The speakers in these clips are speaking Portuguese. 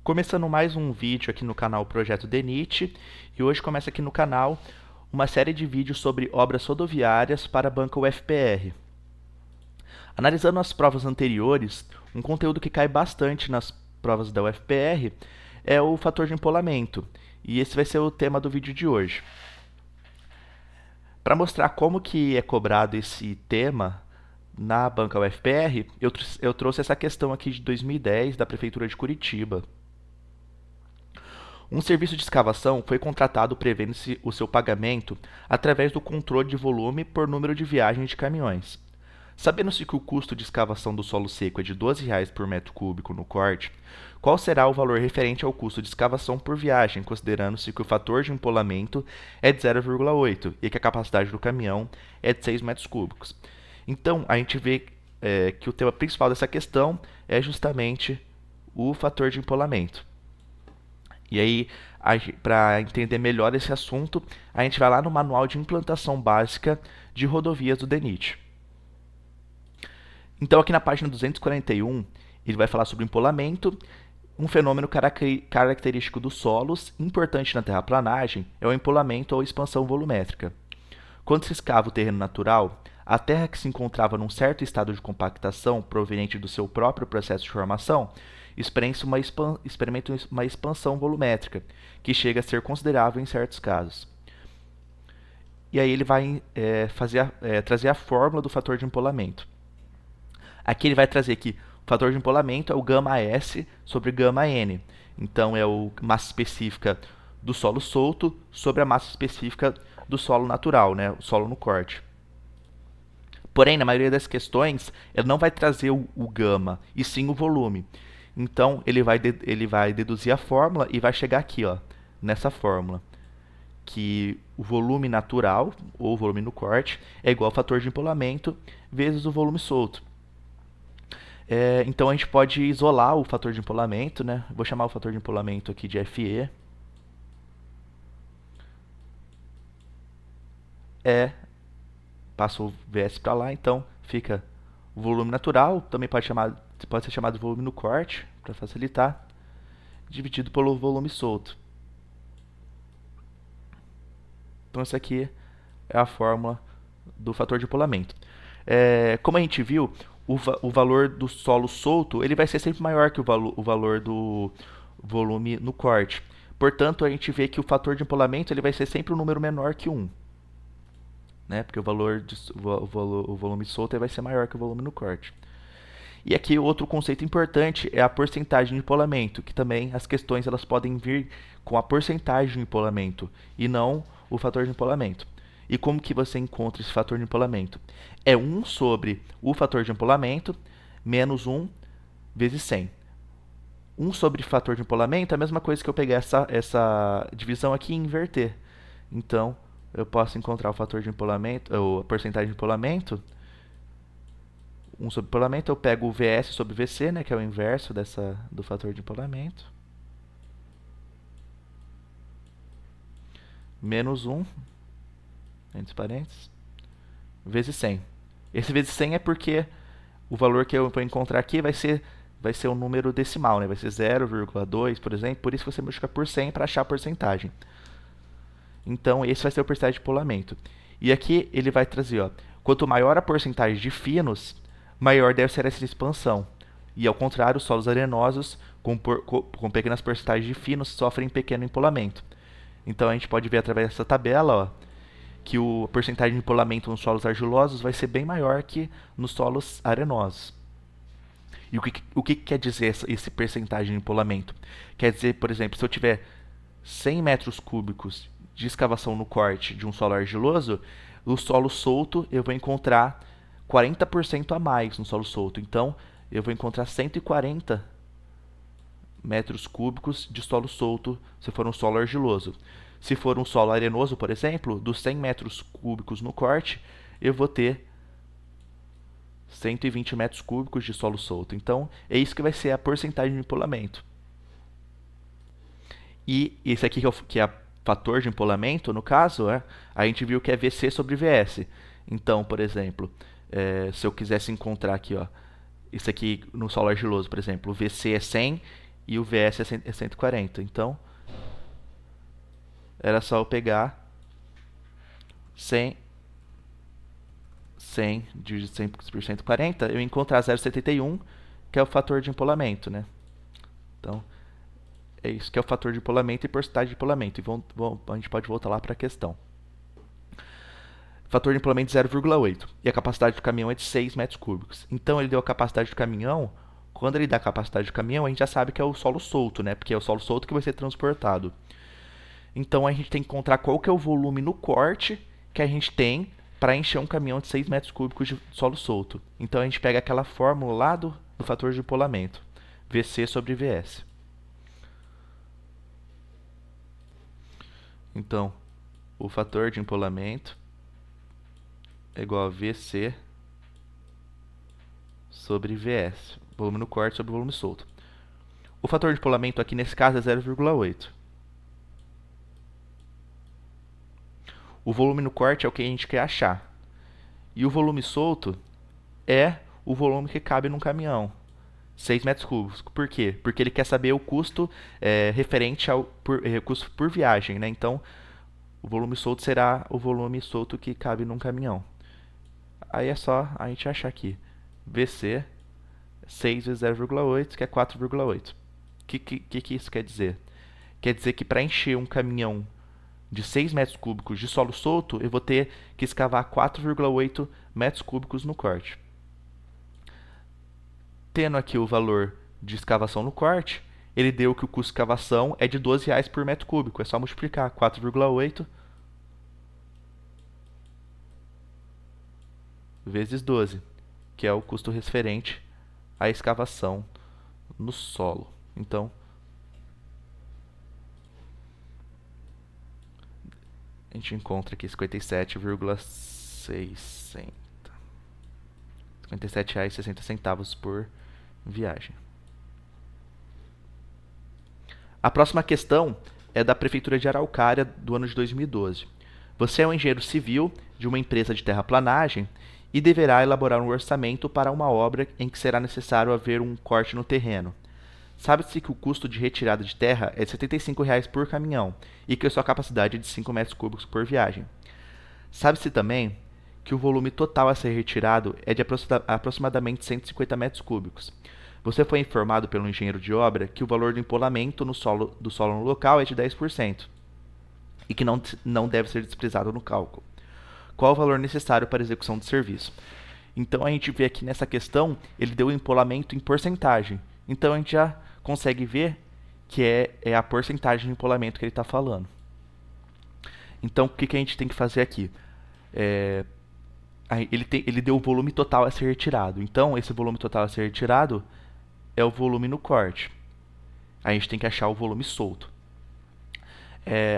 Começando mais um vídeo aqui no canal Projeto DENIT, e hoje começa aqui no canal uma série de vídeos sobre obras rodoviárias para a banca UFPR. Analisando as provas anteriores, um conteúdo que cai bastante nas provas da UFPR é o fator de empolamento, e esse vai ser o tema do vídeo de hoje. Para mostrar como que é cobrado esse tema na banca UFPR, eu trouxe essa questão aqui de 2010 da Prefeitura de Curitiba. Um serviço de escavação foi contratado prevendo-se o seu pagamento através do controle de volume por número de viagens de caminhões. Sabendo-se que o custo de escavação do solo seco é de R$ 12,00 por metro cúbico no corte, qual será o valor referente ao custo de escavação por viagem, considerando-se que o fator de empolamento é de 0,8 e que a capacidade do caminhão é de 6 metros cúbicos? Então, a gente vê que o tema principal dessa questão é justamente o fator de empolamento. E aí, para entender melhor esse assunto, a gente vai lá no Manual de Implantação Básica de Rodovias do DENIT. Então, aqui na página 241, ele vai falar sobre empolamento. Um fenômeno característico dos solos, importante na terraplanagem, é o empolamento ou expansão volumétrica. Quando se escava o terreno natural, a terra que se encontrava num certo estado de compactação proveniente do seu próprio processo de formação experimenta uma expansão volumétrica, que chega a ser considerável em certos casos. E aí ele vai trazer a fórmula do fator de empolamento. Aqui ele vai trazer que o fator de empolamento é o γS sobre γN. Então é a massa específica do solo solto sobre a massa específica do solo natural, né, o solo no corte. Porém, na maioria das questões, ele não vai trazer o gama, e sim o volume. Então, ele vai deduzir a fórmula e vai chegar aqui, ó, nessa fórmula, que o volume natural, ou volume no corte, é igual ao fator de empolamento vezes o volume solto. Então, a gente pode isolar o fator de empolamento, né? Vou chamar o fator de empolamento aqui de FE. Passa o VS para lá, então fica o volume natural, também pode ser chamado de volume no corte, para facilitar, dividido pelo volume solto. Então essa aqui é a fórmula do fator de empolamento. Como a gente viu, o valor do solo solto ele vai ser sempre maior que o valor do volume no corte. Portanto, a gente vê que o fator de empolamento ele vai ser sempre um número menor que 1. Né? Porque o volume solto vai ser maior que o volume no corte. E aqui outro conceito importante é a porcentagem de empolamento, que também as questões elas podem vir com a porcentagem de empolamento e não o fator de empolamento. E como que você encontra esse fator de empolamento? É 1 sobre o fator de empolamento menos 1 vezes 100. 1 sobre fator de empolamento é a mesma coisa que eu pegar essa divisão aqui e inverter. Então, eu posso encontrar o fator de empolamento, ou a porcentagem de empolamento. 1 sobre empolamento, eu pego o VS sobre VC, né, que é o inverso do fator de empolamento. Menos 1, entre parênteses, vezes 100. Esse vezes 100 é porque o valor que eu vou encontrar aqui vai ser um número decimal, né? Vai ser 0,2, por exemplo. Por isso você multiplica por 100 para achar a porcentagem. Então, esse vai ser o porcentagem de empolamento. E aqui ele vai trazer, ó, quanto maior a porcentagem de finos, maior deve ser essa expansão. E ao contrário, os solos arenosos com pequenas porcentagens de finos sofrem pequeno empolamento. Então a gente pode ver através dessa tabela, ó, que a porcentagem de empolamento nos solos argilosos vai ser bem maior que nos solos arenosos. E o que quer dizer esse porcentagem de empolamento? Quer dizer, por exemplo, se eu tiver 100 metros cúbicos de escavação no corte de um solo argiloso, o solo solto eu vou encontrar 40% a mais no solo solto. Então, eu vou encontrar 140 metros cúbicos de solo solto se for um solo argiloso. Se for um solo arenoso, por exemplo, dos 100 metros cúbicos no corte, eu vou ter 120 metros cúbicos de solo solto. Então, é isso que vai ser a porcentagem de empolamento. E esse aqui que é fator de empolamento, no caso, a gente viu que é VC sobre VS. Então, por exemplo, se eu quisesse encontrar aqui, ó, isso aqui no solo argiloso, por exemplo, o VC é 100 e o VS é 140. Então, era só eu pegar 100 dividido 100 por 140, eu encontrar 0,71, que é o fator de empolamento, né? Então, é isso que é o fator de empolamento e porcentagem de empolamento. E a gente pode voltar lá para a questão. Fator de empolamento de 0,8. E a capacidade do caminhão é de 6 metros cúbicos. Então, ele deu a capacidade do caminhão. Quando ele dá a capacidade do caminhão, a gente já sabe que é o solo solto, né? Porque é o solo solto que vai ser transportado. Então, a gente tem que encontrar qual que é o volume no corte que a gente tem para encher um caminhão de 6 metros cúbicos de solo solto. Então, a gente pega aquela fórmula lá do fator de empolamento. VC sobre VS. Então, o fator de empolamento é igual a VC sobre VS. Volume no corte sobre volume solto. O fator de empolamento aqui nesse caso é 0,8. O volume no corte é o que a gente quer achar. E o volume solto é o volume que cabe num caminhão. 6 metros cúbicos. Por quê? Porque ele quer saber o custo referente ao custo por viagem, né? Então, o volume solto será o volume solto que cabe num caminhão. Aí é só a gente achar aqui. VC 6 vezes 0,8, que é 4,8. O que isso quer dizer? Quer dizer que para encher um caminhão de 6 metros cúbicos de solo solto, eu vou ter que escavar 4,8 metros cúbicos no corte. Tendo aqui o valor de escavação no corte, ele deu que o custo de escavação é de R$12 por metro cúbico. É só multiplicar 4,8 vezes 12, que é o custo referente à escavação no solo. Então, a gente encontra aqui 57,60. R$57,60 por viagem. A próxima questão é da Prefeitura de Araucária, do ano de 2012. Você é um engenheiro civil de uma empresa de terraplanagem e deverá elaborar um orçamento para uma obra em que será necessário haver um corte no terreno. Sabe-se que o custo de retirada de terra é de R$75 por caminhão e que a sua capacidade é de 5 metros cúbicos por viagem. Sabe-se também que o volume total a ser retirado é de aproximadamente 150 metros cúbicos. Você foi informado pelo engenheiro de obra que o valor do empolamento do solo no local é de 10% e que não deve ser desprezado no cálculo. Qual o valor necessário para a execução do serviço? Então a gente vê aqui nessa questão, ele deu o empolamento em porcentagem. Então a gente já consegue ver que é a porcentagem de empolamento que ele está falando. Então o que a gente tem que fazer aqui? Ele deu o volume total a ser retirado. Então esse volume total a ser retirado é o volume no corte. A gente tem que achar o volume solto.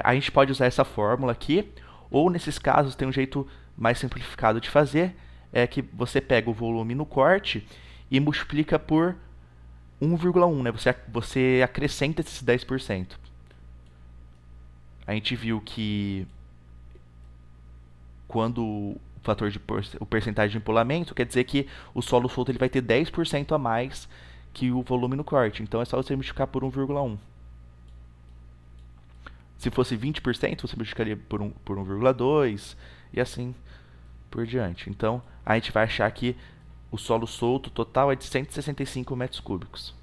A gente pode usar essa fórmula aqui, ou nesses casos tem um jeito mais simplificado de fazer, é que você pega o volume no corte e multiplica por 1,1, né? Você acrescenta esses 10%. A gente viu que quando o fator o percentagem de empolamento, quer dizer que o solo solto ele vai ter 10% a mais que o volume no corte. Então é só você multiplicar por 1,1. Se fosse 20%, você multiplicaria por 1,2 e assim por diante. Então a gente vai achar que o solo solto total é de 165 metros cúbicos.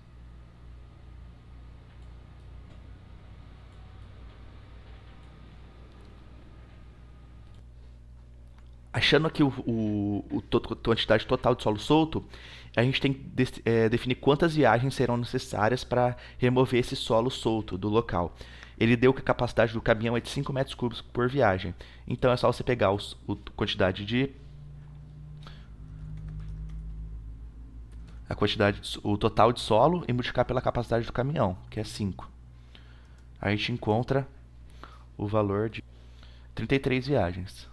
Achando aqui a quantidade total de solo solto, a gente tem que definir quantas viagens serão necessárias para remover esse solo solto do local. Ele deu que a capacidade do caminhão é de 5 metros cúbicos por viagem. Então é só você pegar o total de solo e multiplicar pela capacidade do caminhão, que é 5. A gente encontra o valor de 33 viagens.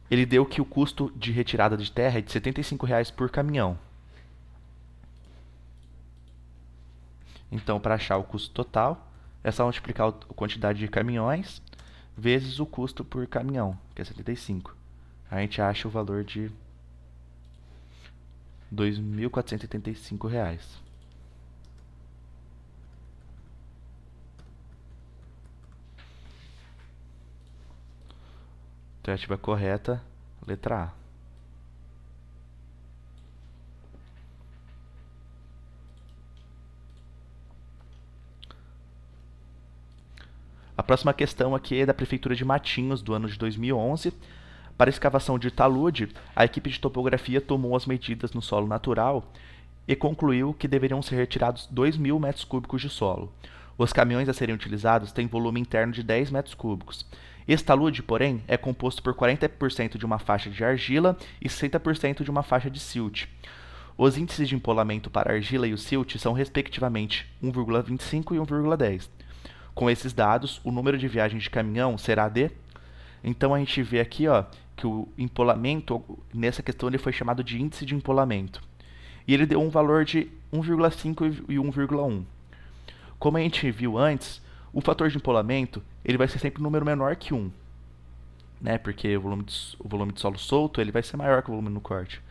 Ele deu que o custo de retirada de terra é de R$75 por caminhão. Então, para achar o custo total, é só multiplicar a quantidade de caminhões vezes o custo por caminhão, que é 75. A gente acha o valor de R$ 2.485. Alternativa correta, letra A. A próxima questão aqui é da Prefeitura de Matinhos, do ano de 2011. Para a escavação de talude, a equipe de topografia tomou as medidas no solo natural e concluiu que deveriam ser retirados 2.000 metros cúbicos de solo. Os caminhões a serem utilizados têm volume interno de 10 metros cúbicos. Esse talude, porém, é composto por 40% de uma faixa de argila e 60% de uma faixa de silt. Os índices de empolamento para a argila e o silt são, respectivamente, 1,25 e 1,10. Com esses dados, o número de viagens de caminhão será de... Então a gente vê aqui, ó, que o empolamento, nessa questão, ele foi chamado de índice de empolamento. E ele deu um valor de 1,5 e 1,1. Como a gente viu antes, o fator de empolamento ele vai ser sempre um número menor que 1. Né? Porque o volume de solo solto ele vai ser maior que o volume no corte.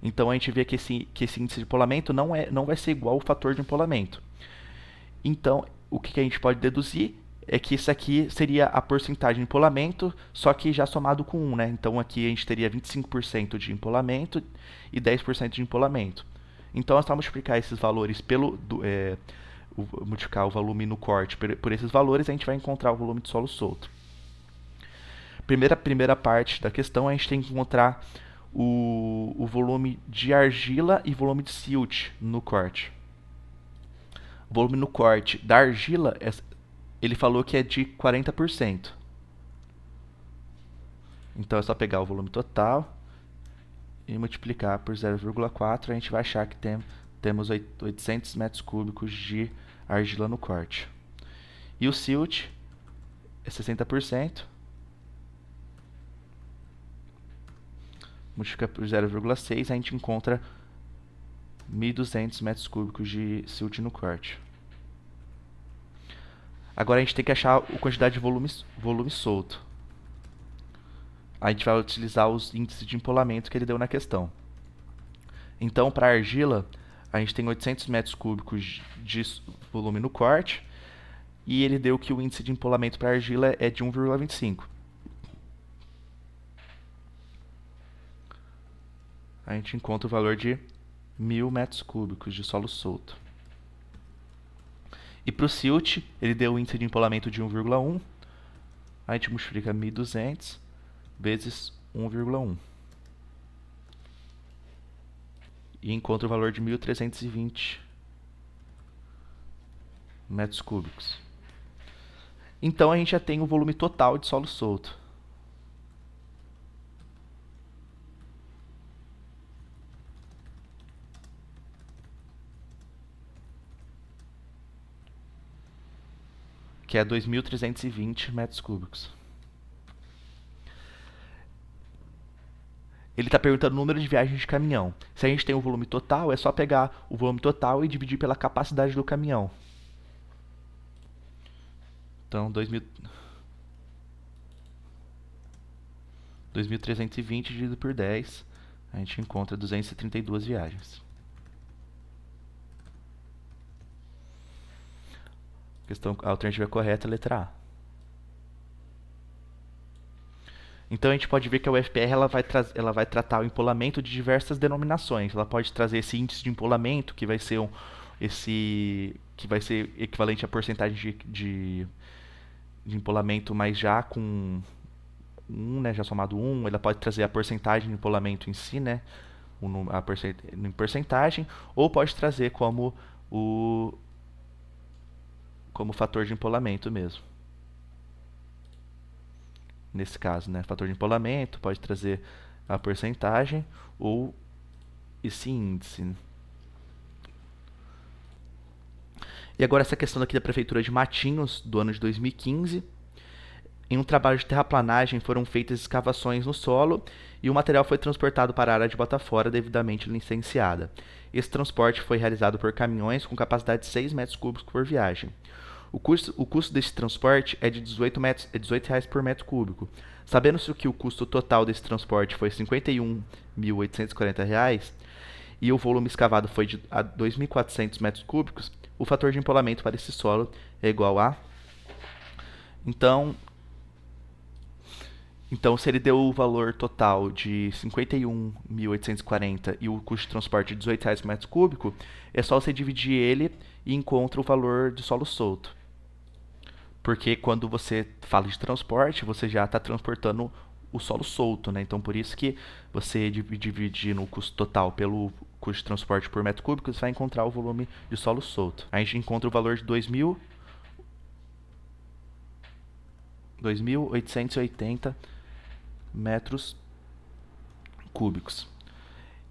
Então a gente vê que esse índice de empolamento não vai ser igual ao fator de empolamento. Então, o que a gente pode deduzir é que isso aqui seria a porcentagem de empolamento, só que já somado com 1, né? Então aqui a gente teria 25% de empolamento e 10% de empolamento. Então, é só multiplicar esses valores multiplicar o volume no corte por esses valores, a gente vai encontrar o volume de solo solto. Primeira parte da questão, a gente tem que encontrar o volume de argila e volume de silt no corte. O volume no corte da argila, ele falou que é de 40%. Então é só pegar o volume total e multiplicar por 0,4, a gente vai achar que temos 800 metros cúbicos de argila no corte. E o silt é 60%. Multiplica por 0,6, a gente encontra 1.200 metros cúbicos de silt no corte. Agora a gente tem que achar a quantidade de volume solto. A gente vai utilizar os índices de empolamento que ele deu na questão. Então, para a argila, a gente tem 800 metros cúbicos de volume no corte, e ele deu que o índice de empolamento para a argila é de 1,25. A gente encontra o valor de 1.000 metros cúbicos de solo solto. E para o silt, ele deu o índice de empolamento de 1,1. A gente multiplica 1.200 vezes 1,1. E encontra o valor de 1.320 metros cúbicos. Então a gente já tem o volume total de solo solto. Que é 2.320 metros cúbicos. Ele está perguntando o número de viagens de caminhão. Se a gente tem o volume total, é só pegar o volume total e dividir pela capacidade do caminhão. Então, 2.320 dividido por 10, a gente encontra 232 viagens. A alternativa correta é a letra A. Então a gente pode ver que a UFPR ela vai tratar o empolamento de diversas denominações. Ela pode trazer esse índice de empolamento, que vai ser equivalente à porcentagem de empolamento, mas já com 1, né, já somado 1. Ela pode trazer a porcentagem de empolamento em si, né, em porcentagem, ou pode trazer como fator de empolamento mesmo. Nesse caso, né, fator de empolamento pode trazer a porcentagem ou esse índice. E agora essa questão aqui da Prefeitura de Matinhos, do ano de 2015. Em um trabalho de terraplanagem foram feitas escavações no solo e o material foi transportado para a área de Botafora devidamente licenciada. Esse transporte foi realizado por caminhões com capacidade de 6 metros cúbicos por viagem. O custo desse transporte é de R$ 18 por metro cúbico. Sabendo-se que o custo total desse transporte foi R$ 51.840 e o volume escavado foi de 2.400 metros cúbicos, o fator de empolamento para esse solo é igual a... Então, se ele deu o valor total de 51.840 e o custo de transporte de R$ 18 por metro cúbico, é só você dividir ele e encontra o valor do solo solto. Porque quando você fala de transporte, você já está transportando o solo solto, né? Então, por isso que você dividindo o custo total pelo custo de transporte por metro cúbico, você vai encontrar o volume de solo solto. A gente encontra o valor de 2.880 metros cúbicos.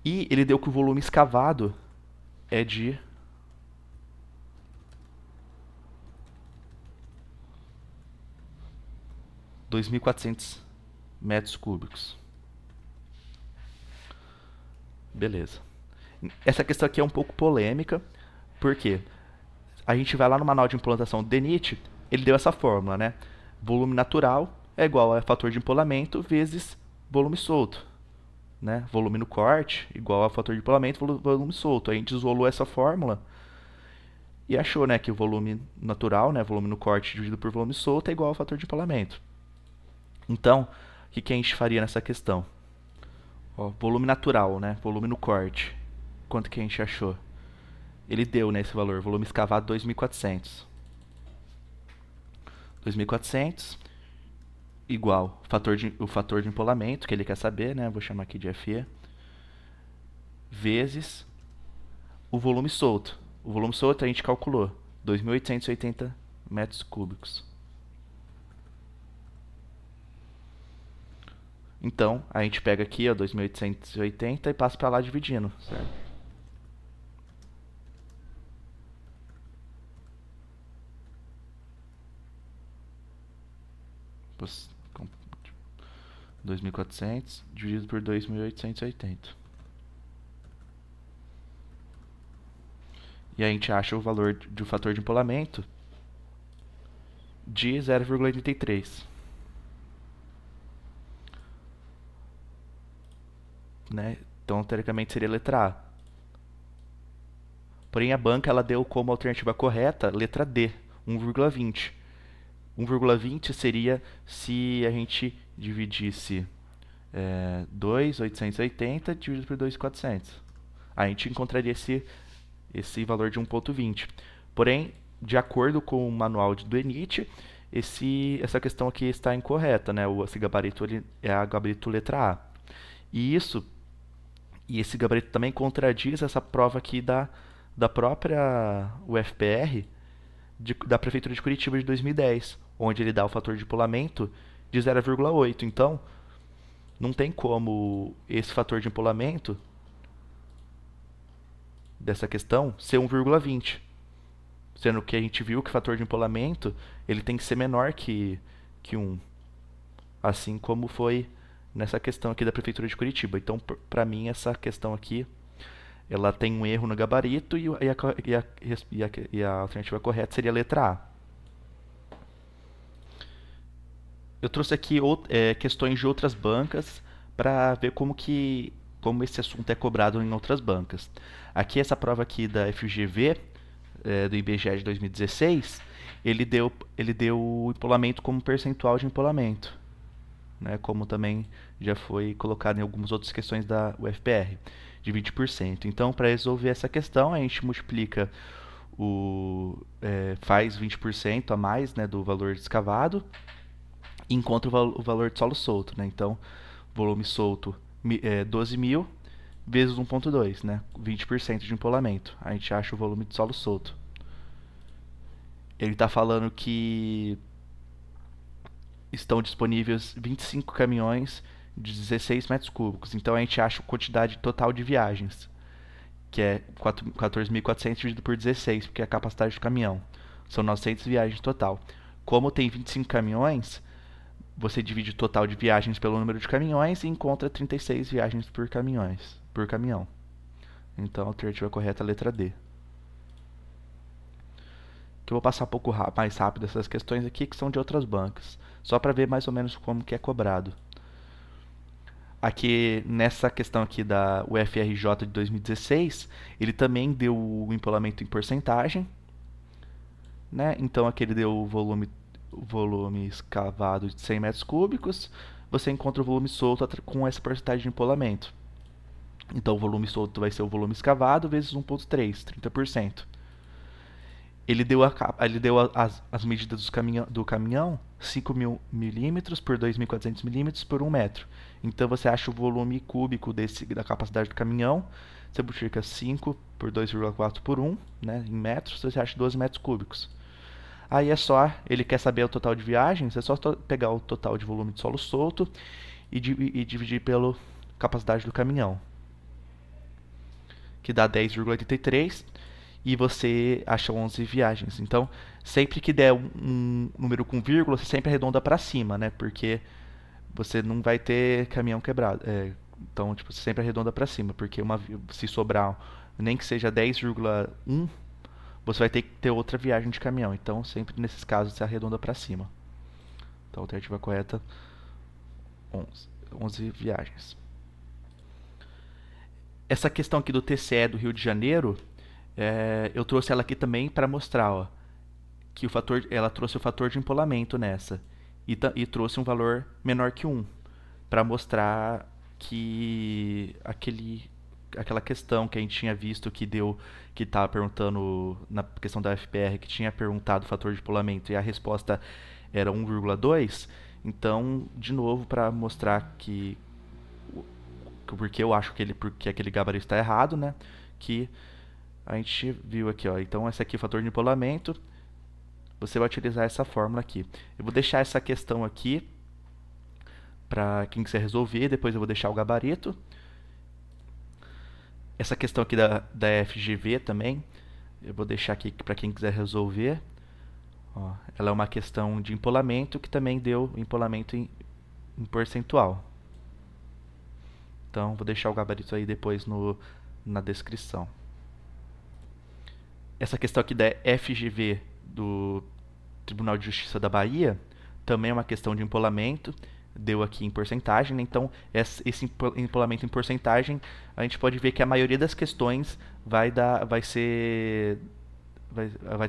E ele deu que o volume escavado é de 2.400 metros cúbicos. Beleza. Essa questão aqui é um pouco polêmica, porque a gente vai lá no manual de implantação do DENIT, ele deu essa fórmula, né? Volume natural é igual a fator de empolamento vezes volume solto. Né? Volume no corte igual a fator de empolamento volume solto. A gente isolou essa fórmula e achou, né, que o volume natural, né, volume no corte dividido por volume solto é igual ao fator de empolamento. Então, o que a gente faria nessa questão? Ó, volume natural, né, volume no corte. Quanto que a gente achou? Ele deu, né, esse valor, volume escavado 2.400. 2.400 igual o fator de empolamento, que ele quer saber, né? Vou chamar aqui de FE, vezes o volume solto. O volume solto a gente calculou, 2.880 metros cúbicos. Então, a gente pega aqui, ó, 2.880 e passa para lá dividindo, certo? Pois, 2.400 dividido por 2.880. E a gente acha o valor do fator de empolamento de 0,83. Né? Então, teoricamente, seria a letra A. Porém, a banca ela deu como alternativa correta letra D, 1,20. 1,20 seria se a gente dividisse 2.880 dividido por 2.400. A gente encontraria esse valor de 1,20. Porém, de acordo com o manual do ENIT, essa questão aqui está incorreta, né? Esse gabarito é a gabarito letra A. E esse gabarito também contradiz essa prova aqui da própria UFPR, da Prefeitura de Curitiba de 2010, onde ele dá o fator de empolamento de 0,8. Então, não tem como esse fator de empolamento dessa questão ser 1,20. Sendo que a gente viu que o fator de empolamento ele tem que ser menor que 1. Assim como foi nessa questão aqui da Prefeitura de Curitiba. Então, para mim, essa questão aqui ela tem um erro no gabarito e a alternativa correta seria a letra A. Eu trouxe aqui questões de outras bancas para ver como esse assunto é cobrado em outras bancas. Aqui essa prova aqui da FGV, do IBGE de 2016, ele deu o empolamento como percentual de empolamento, né, como também já foi colocado em algumas outras questões da UFPR, de 20%. Então, para resolver essa questão, a gente multiplica faz 20% a mais, né, do valor escavado e encontra o valor de solo solto, né? Então, volume solto 12.000 vezes 1,2, né? 20% de empolamento. A gente acha o volume de solo solto. Ele está falando que estão disponíveis 25 caminhões de 16 metros cúbicos. Então a gente acha a quantidade total de viagens, que é 14.400 dividido por 16, porque é a capacidade do caminhão. São 900 viagens total. Como tem 25 caminhões, você divide o total de viagens pelo número de caminhões e encontra 36 viagens por caminhão. Então a alternativa correta é a letra D. que eu vou passar um pouco mais rápido essas questões aqui, que são de outras bancas, só para ver mais ou menos como que é cobrado. Aqui, nessa questão aqui da UFRJ de 2016, ele também deu o empolamento em porcentagem, né? Então aqui ele deu o volume escavado de 100 metros cúbicos, você encontra o volume solto com essa porcentagem de empolamento. Então o volume solto vai ser o volume escavado vezes 1,3, 30%. As medidas do caminhão, 5.000 milímetros por 2.400 milímetros por 1 metro. Então você acha o volume cúbico da capacidade do caminhão, você multiplica 5 por 2,4 por 1, né, em metros, você acha 12 metros cúbicos. Aí é só, ele quer saber o total de viagens, é só pegar o total de volume de solo solto e dividir pela capacidade do caminhão, que dá 10,83, e você acha 11 viagens. Então, sempre que der um número com vírgula, você sempre arredonda para cima, né? Porque você não vai ter caminhão quebrado. Então, tipo, você sempre arredonda para cima, porque se sobrar nem que seja 10,1, você vai ter que ter outra viagem de caminhão. Então, sempre nesses casos, você arredonda para cima. Então, a alternativa correta, 11 viagens. Essa questão aqui do TCE do Rio de Janeiro, eu trouxe ela aqui também para mostrar, ó, que ela trouxe o fator de empolamento nessa e trouxe um valor menor que 1 para mostrar que aquela questão que a gente tinha visto que estava perguntando na questão da FPR, que tinha perguntado o fator de empolamento e a resposta era 1,2. Então, de novo, para mostrar porque eu acho que aquele gabarito está errado, né? Que a gente viu aqui, ó. Então, esse aqui é o fator de empolamento. Você vai utilizar essa fórmula aqui. Eu vou deixar essa questão aqui para quem quiser resolver. Depois eu vou deixar o gabarito. Essa questão aqui da FGV também, eu vou deixar aqui para quem quiser resolver. Ó, ela é uma questão de empolamento que também deu empolamento em percentual. Então, vou deixar o gabarito aí depois na descrição. Essa questão aqui da FGV do Tribunal de Justiça da Bahia também é uma questão de empolamento, deu aqui em porcentagem, né? Então esse empolamento em porcentagem, a gente pode ver que a maioria das questões vai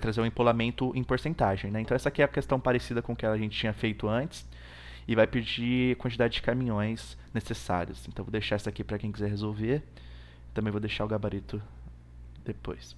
trazer um empolamento em porcentagem, né? Então essa aqui é a questão parecida com o que a gente tinha feito antes e vai pedir a quantidade de caminhões necessários. Então vou deixar essa aqui para quem quiser resolver. Também vou deixar o gabarito depois.